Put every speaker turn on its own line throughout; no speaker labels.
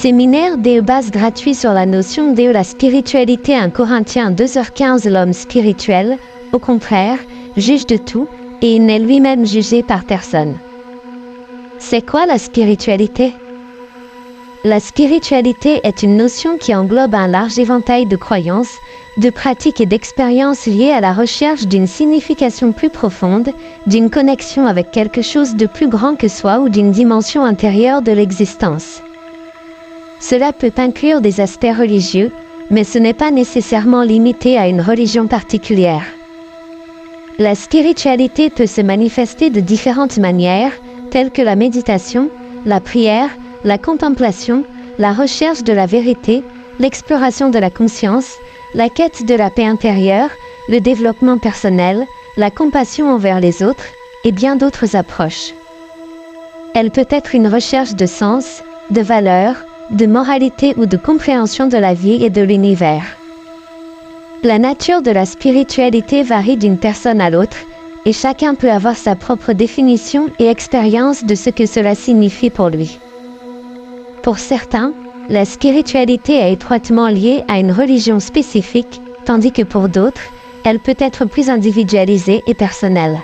Séminaire DE base gratuit sur la notion de la spiritualité 1 Corinthiens 2h15. L'homme spirituel, au contraire, juge de tout, et il n'est lui-même jugé par personne. C'est quoi la spiritualité? La spiritualité est une notion qui englobe un large éventail de croyances, de pratiques et d'expériences liées à la recherche d'une signification plus profonde, d'une connexion avec quelque chose de plus grand que soi ou d'une dimension intérieure de l'existence. Cela peut inclure des aspects religieux, mais ce n'est pas nécessairement limité à une religion particulière. La spiritualité peut se manifester de différentes manières, telles que la méditation, la prière, la contemplation, la recherche de la vérité, l'exploration de la conscience, la quête de la paix intérieure, le développement personnel, la compassion envers les autres, et bien d'autres approches. Elle peut être une recherche de sens, de valeurs, de moralité ou de compréhension de la vie et de l'univers. La nature de la spiritualité varie d'une personne à l'autre, et chacun peut avoir sa propre définition et expérience de ce que cela signifie pour lui. Pour certains, la spiritualité est étroitement liée à une religion spécifique, tandis que pour d'autres, elle peut être plus individualisée et personnelle.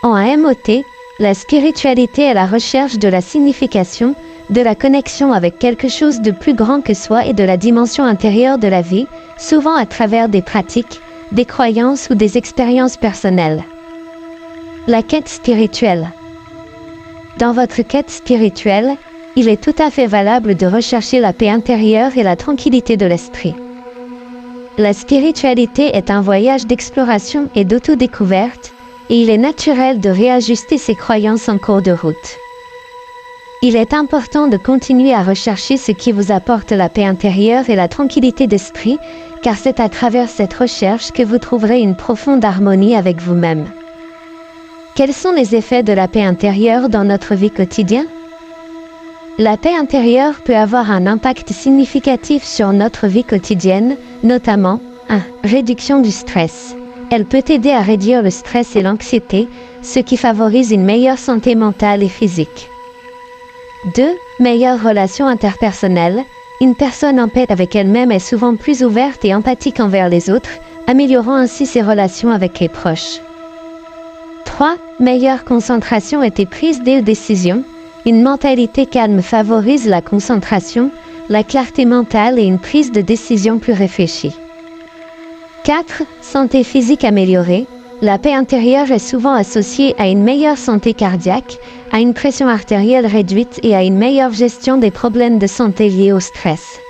En MOT, la spiritualité est la recherche de la signification, de la connexion avec quelque chose de plus grand que soi et de la dimension intérieure de la vie, souvent à travers des pratiques, des croyances ou des expériences personnelles. La quête spirituelle. Dans votre quête spirituelle, il est tout à fait valable de rechercher la paix intérieure et la tranquillité de l'esprit. La spiritualité est un voyage d'exploration et d'autodécouverte, et il est naturel de réajuster ses croyances en cours de route. Il est important de continuer à rechercher ce qui vous apporte la paix intérieure et la tranquillité d'esprit, car c'est à travers cette recherche que vous trouverez une profonde harmonie avec vous-même. Quels sont les effets de la paix intérieure dans notre vie quotidienne? La paix intérieure peut avoir un impact significatif sur notre vie quotidienne, notamment 1. Réduction du stress. Elle peut aider à réduire le stress et l'anxiété, ce qui favorise une meilleure santé mentale et physique. 2. Meilleure relation interpersonnelle. Une personne en paix avec elle-même est souvent plus ouverte et empathique envers les autres, améliorant ainsi ses relations avec les proches. 3. Meilleure concentration et prise de décision. Une mentalité calme favorise la concentration, la clarté mentale et une prise de décision plus réfléchie. 4. Santé physique améliorée. La paix intérieure est souvent associée à une meilleure santé cardiaque, à une pression artérielle réduite et à une meilleure gestion des problèmes de santé liés au stress.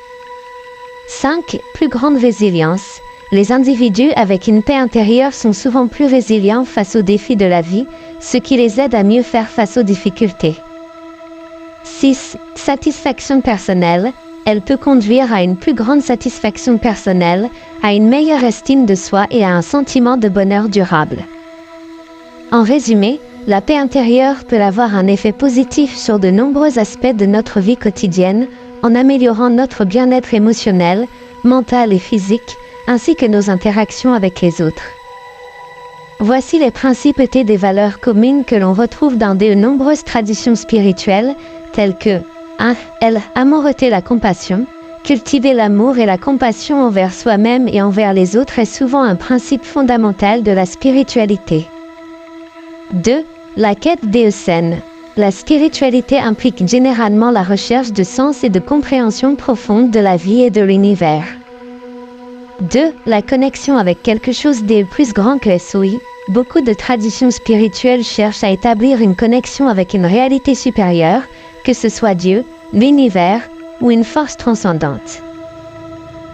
5. Plus grande résilience. Les individus avec une paix intérieure sont souvent plus résilients face aux défis de la vie, ce qui les aide à mieux faire face aux difficultés. 6. Satisfaction personnelle. Elle peut conduire à une plus grande satisfaction personnelle, à une meilleure estime de soi et à un sentiment de bonheur durable. En résumé, la paix intérieure peut avoir un effet positif sur de nombreux aspects de notre vie quotidienne, en améliorant notre bien-être émotionnel, mental et physique, ainsi que nos interactions avec les autres. Voici les principes et des valeurs communes que l'on retrouve dans de nombreuses traditions spirituelles, telles que 1. Amoureter la compassion. Cultiver l'amour et la compassion envers soi-même et envers les autres est souvent un principe fondamental de la spiritualité. 2. La quête des saines. La spiritualité implique généralement la recherche de sens et de compréhension profonde de la vie et de l'univers. 2. La connexion avec quelque chose de plus grand que SOI. Beaucoup de traditions spirituelles cherchent à établir une connexion avec une réalité supérieure, que ce soit Dieu, l'univers ou une force transcendante.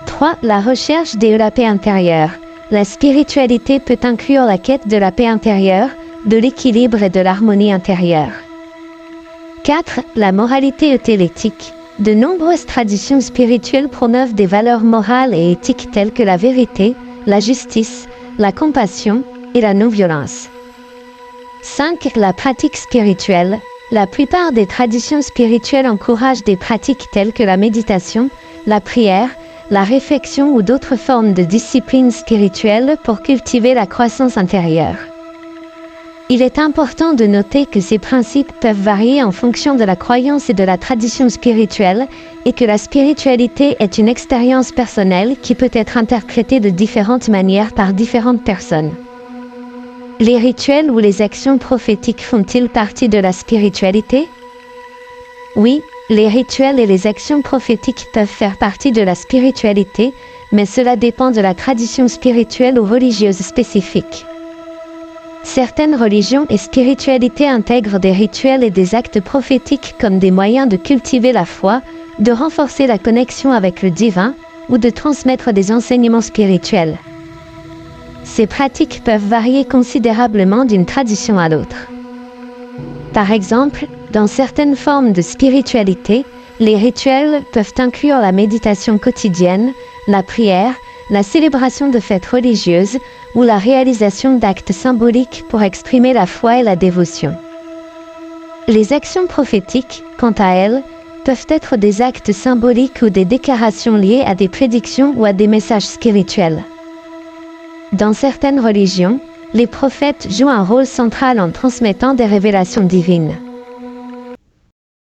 3. La recherche de la paix intérieure. La spiritualité peut inclure la quête de la paix intérieure, de l'équilibre et de l'harmonie intérieure. 4. La moralité et l'éthique. De nombreuses traditions spirituelles promeuvent des valeurs morales et éthiques telles que la vérité, la justice, la compassion et la non-violence. 5. La pratique spirituelle. La plupart des traditions spirituelles encouragent des pratiques telles que la méditation, la prière, la réflexion ou d'autres formes de discipline spirituelle pour cultiver la croissance intérieure. Il est important de noter que ces principes peuvent varier en fonction de la croyance et de la tradition spirituelle, et que la spiritualité est une expérience personnelle qui peut être interprétée de différentes manières par différentes personnes. Les rituels ou les actions prophétiques font-ils partie de la spiritualité? Oui, les rituels et les actions prophétiques peuvent faire partie de la spiritualité, mais cela dépend de la tradition spirituelle ou religieuse spécifique. Certaines religions et spiritualités intègrent des rituels et des actes prophétiques comme des moyens de cultiver la foi, de renforcer la connexion avec le divin ou de transmettre des enseignements spirituels. Ces pratiques peuvent varier considérablement d'une tradition à l'autre. Par exemple, dans certaines formes de spiritualité, les rituels peuvent inclure la méditation quotidienne, la prière, la célébration de fêtes religieuses ou la réalisation d'actes symboliques pour exprimer la foi et la dévotion. Les actions prophétiques, quant à elles, peuvent être des actes symboliques ou des déclarations liées à des prédictions ou à des messages spirituels. Dans certaines religions, les prophètes jouent un rôle central en transmettant des révélations divines.